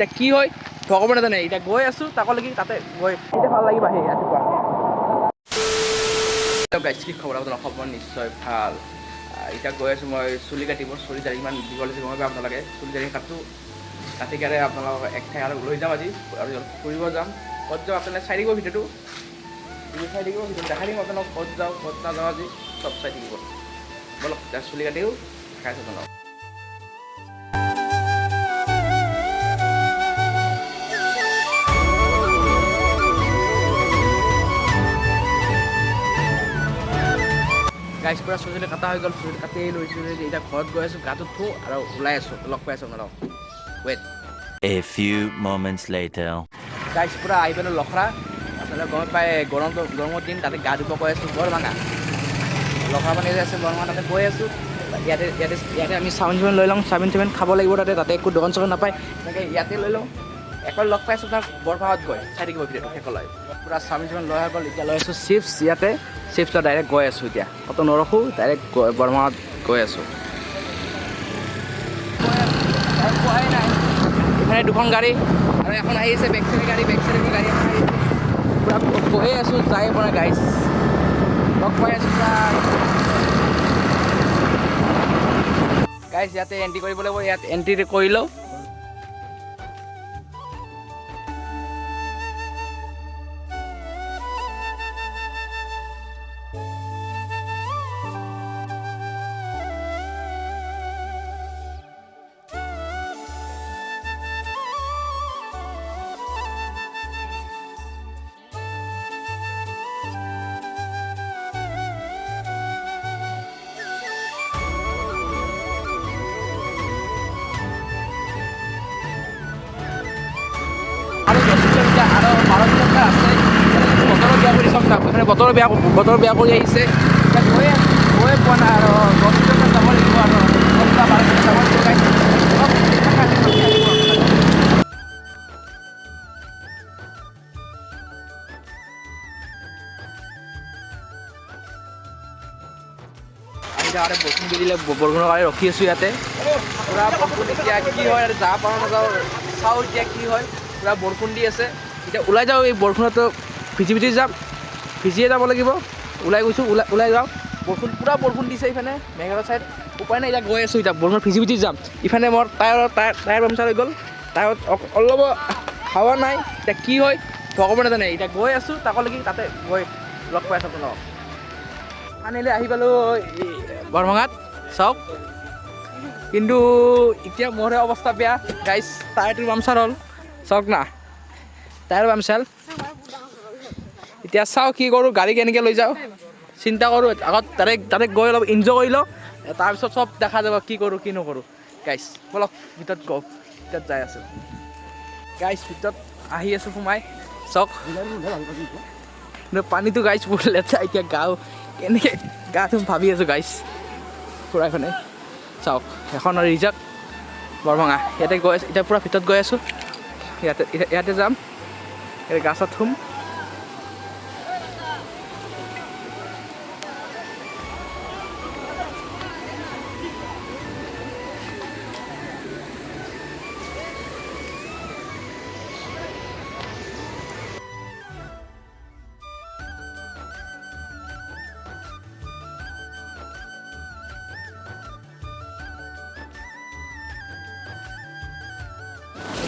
এতিয়া কি হয় ভগৱানে জানে। এতিয়া গৈ আছোঁ তাকলৈকে তাতে গৈ এতিয়া ভাল লাগিব আহি ৰাতিপুৱা। গাইছ কি খবৰ আপোনাৰ? খবৰ নিশ্চয় ভাল। এতিয়া গৈ আছোঁ মই চুলি কাটিব। চুলি দাড়ি ইমান দীঘল হৈছে গম পাব আপোনালোকে। চুলি দাড়ি কাটো কাটি কেনে আপোনালোকক এক ঠাই আৰু লৈ যাম আজি আৰু ফুৰিব যাম। ক'ত যাওঁ আপোনালোকে চাই থাকিব ভিডিঅ'টো। চাই থাকিব ভিডিঅ'টো দেখাই দিম আপোনালোকক ক'ত যাওঁ ক'ত নাযাওঁ আজি চব চাই থাকিব। বলক চুলি কাটিও দেখাই আছোঁ আপোনালোকক। গাইছ পুৰা চুলি কাটা হৈ গ'ল। চুলি কাটি লৈছোঁ এতিয়া ঘৰত গৈ আছোঁ, গাটো ধুওঁ আৰু ওলাই আছোঁ। লগ পাই আছোঁ আপোনালোকক। Weight. A few moments later. গাইছ পুৰা আহি পেলাই লখৰা আপোনালোকে গম পাই গৰমৰ দিন তাতে গা ধুব গৈ আছোঁ বৰভাঙা। লখৰা পানী আছে বৰভাঙা তাতে গৈ আছোঁ। ইয়াতে আমি চাওমিন লৈ লওঁ। চাওমিন খাব লাগিব তাতে একো দোকান চোকান নাপায়। এনেকৈ ইয়াতে লৈ লওঁ। একবাৰ লগ পাইছোঁ তাক বৰভাঙাত গৈ চাই থাকিব ভিডিঅ'টো শেষলৈ। পূৰা চাওমিন লৈ হৈ গ'ল। এতিয়া লৈ আছোঁ চিপছ ইয়াতে। চিপছ ডাইৰেক্ট গৈ আছোঁ এতিয়া। কত নৰখোঁ ডাইৰেক্ট বৰভাঙাত গৈ আছোঁ। পোৱাই নাই। এইফালে দুখন গাড়ী আৰু এখন আহি আছে বেক চাইডৰ গাড়ী এখন আহি আছে। পূৰা গৈয়ে আছোঁ যাই পৰা গাইছ লগ পাই আছোঁ গাইছ। ইয়াতে এণ্ট্ৰি কৰিব লাগিব। ইয়াত এণ্ট্ৰি কৰি লওঁ। আৰু 10 কিলোমিটাৰ আৰু 12 কিলোমিটাৰ আছে। বতৰো বেয়া কৰি চাওক তাক। এখানে বতৰ বেয়া কৰি আহিছে। এতিয়া গৈয়ে পোৱা নাই আৰু 10 কিলোমিটাৰ যাব লাগিব আৰু 12 কিলোমিটাৰ যাব লাগিব গাইছ। আৰু বৰষুণ দি দিলে বৰষুণৰ কাৰণে ৰখি আছোঁ ইয়াতে। পূৰা বৰষুণ এতিয়া কি হয় আৰু যাব পৰা নাযাওঁ। চাওঁ এতিয়া কি হয়। পূৰা বৰষুণ দি আছে। এতিয়া ওলাই যাওঁ। এই বৰষুণতো ভিজি যাম। ভিজিয়ে যাব লাগিব। ওলাই গৈছোঁ ওলাই যাওঁ। পূৰা বৰষুণ দিছে ইফালে মেঘালয় ছাইড। উপায় নাই এতিয়া গৈ আছোঁ। এতিয়া বৰষুণত ভিজি যাম। ইফালে মোৰ টায়াৰ পামচাৰ হৈ গ'ল। টায়াৰত অলপ হাৱা নাই। এতিয়া কি হয় ভগৱানে জানে। এতিয়া গৈ আছোঁ তাকলৈকে তাতে গৈ লগ পাই আছোঁ আপোনালোকক। ফাইনেলি আহি পালোঁ বৰভাঙাত চাওক। কিন্তু এতিয়া মোৰহে অৱস্থা বেয়া গাইছ। টায়াৰটো পামচাৰ হ'ল চাওক না। Tyre puncture. এতিয়া চাওঁ কি কৰোঁ। গাড়ী কেনেকৈ লৈ যাওঁ চিন্তা কৰোঁ। আগত তাতে গৈ অলপ এনজয় কৰি লওঁ। তাৰপিছত চব দেখা যাব কি কৰোঁ কি নকৰোঁ গাইছ। বলক ভিতৰত গওঁ। ভিতৰত যাই আছোঁ গাইছ। ভিতৰত আহি আছোঁ সোমাই চাওক। কিন্তু পানীটো গাইছ বহুত লেতেৰা। এতিয়া কেনেকৈ গা ধুম ভাবি আছোঁ গাইছ। ফুৰাইখনে চাওক এখন ৰিজৰ্ট বৰভাঙা। ইয়াতে গৈ আছোঁ এতিয়া পূৰা ভিতৰত গৈ আছোঁ। ইয়াতে যাম। ইয়াতে গা চা ধুম।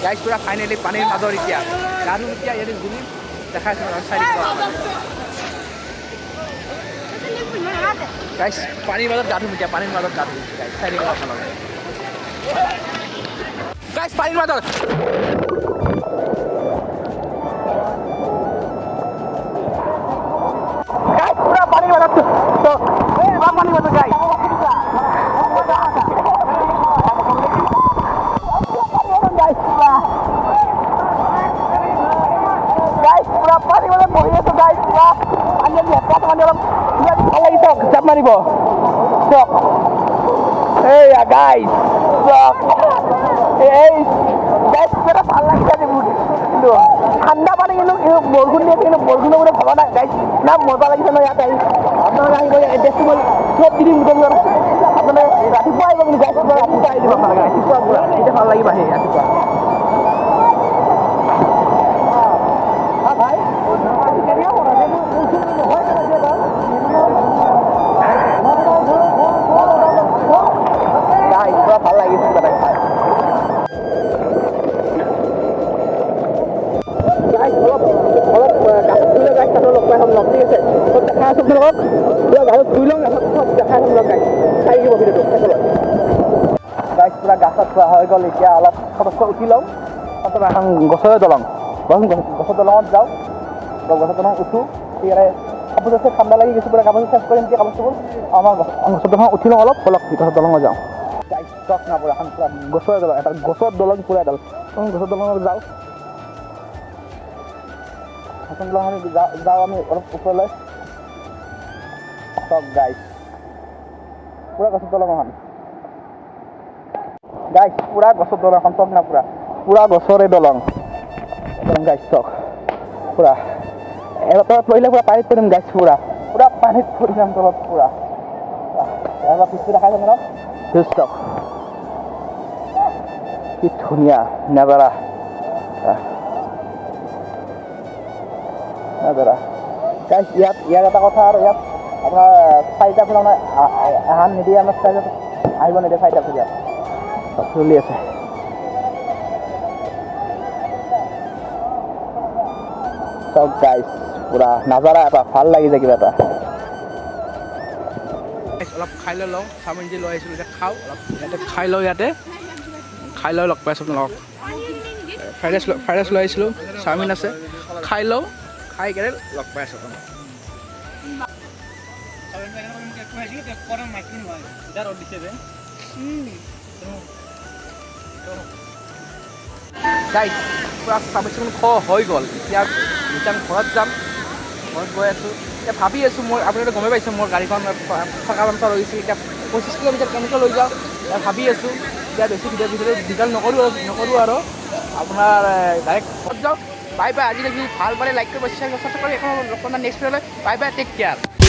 গাইছ পূৰা ফাইনেলি পানীৰ মাজত এতিয়া গা ধুম। এতিয়া ইয়াতে ঘূৰিম দেখাইছোঁ চাই গাইছ। পানীৰ মাজত গা ধুম এতিয়া। পানীৰ মাজত গা ধুম গাইছ। চাই দিব আপোনালোকে গাইছ পানীৰ মাজত। গাইছ পূৰা পানীৰ মাজত পানীৰ মাজত গাইছ। জাপ মাৰিব এইয়া গাইছ ভাল লাগিছে কিন্তু ঠাণ্ডা পানী। কিন্তু বৰষুণ দিয়ে কিন্তু বৰষুণৰ মানে ভবা নাই গাইছ। না মজা লাগিছে ন ইয়াত আহি। আপোনালোকে আহিব এড্ৰেছটো মই চব দি দিম। আপোনালোকে ৰাতিপুৱা আহিব কিন্তু গাইছ। ৰাতিপুৱা আহি দিব আপোনালোকে। ৰাতিপুৱা এতিয়া ভাল লাগিব আহি ৰাতিপুৱা। আপোনালোকক পুৰা গাড়ীত ধুই লওঁ দেখাই আপোনালোকক চাই দিব ভিডিঅ'টো গাইজ পুৰা গা চা ধোৱা হৈ গ'ল এতিয়া অলপ ফটো উঠি লওঁ তাৰপিছত এখন গছৰে দলং গছৰ দলঙত যাওঁ গছৰ দলঙত উঠোঁ ইয়াৰে কাপোৰ চাপোৰ ঠাণ্ডা লাগি গৈছে পুৰা কাপোৰ চেঞ্জ কৰিম এতিয়া কাপোৰ চাপোৰ আমাৰ গছৰ দলঙত উঠি লওঁ অলপ গছৰ দলঙত যাওঁ গাইজ চক না পুৰা এখন পুৰা গছৰে দলং এটা গছৰ দলং পুৰা এডাল গছৰ দলঙত যাওঁ এখন দলঙত যাওঁ আমি অলপ ওপৰলৈ চক গাইজ পুৰা গছৰ দলং এখন গাইজ পুৰা গছৰ দলং এখন চক না পুৰা গছৰে দলং গাইজ চক পুৰা তলত পৰিলে পুৰা পানীত পৰিম গাইজ পুৰা পানীত পৰি যাম তলত পুৰা এবাৰ পিছটো দেখাই যাম অলপ চক কি ধুনীয়া নাজাৰা গাইজ ইয়াত এটা কথা আৰু ইয়াত আপোনাৰ চাৰিটা ফুল আমাৰ আহান নিদিয়ে আমাৰ চাৰিটা আহিব নিদিয়ে চাৰিটা ফুল ইয়াত চলি আছে চব গাইজ পুৰা নাজাৰা এটা ভাল লাগি যায় কিবা এটা অলপ খাই লৈ লওঁ চাওমিন যি লৈ আহিছিলোঁ এতিয়া খাওঁ অলপ ইয়াতে খাই লওঁ ইয়াতে খাই লৈ লগ পাইছোঁ আপোনালোকক ফ্ৰাইড ৰাইচ লৈ আহিছিলোঁ চাওমিন আছে খাই লওঁ খাই কেনে লগ পাই আছোঁ আপোনাক গাইজ পুৰা চাওমিন খোৱা হৈ গ'ল এতিয়া আমি ঘৰত যাম ঘৰত গৈ আছোঁ এতিয়া ভাবি আছোঁ মই আপোনালোকে গমেই পাইছোঁ মোৰ গাড়ীখন থকা পামচাৰ হৈ গৈছে এতিয়া 25 কিলোমিটাৰ কেনেকৈ লৈ যাওঁ এতিয়া ভাবি আছোঁ এতিয়া বেছি দীঘল নকৰোঁ আৰু আপোনাৰ ডাইৰেক্ট ঘৰত যাওঁ বাই বাই আজিলৈকে ভাল পালে লাইক কৰিব শ্বেয়াৰ কৰি এখন নেক্সট ভিডিঅ'লৈ বাই বাই টেক কেয়াৰ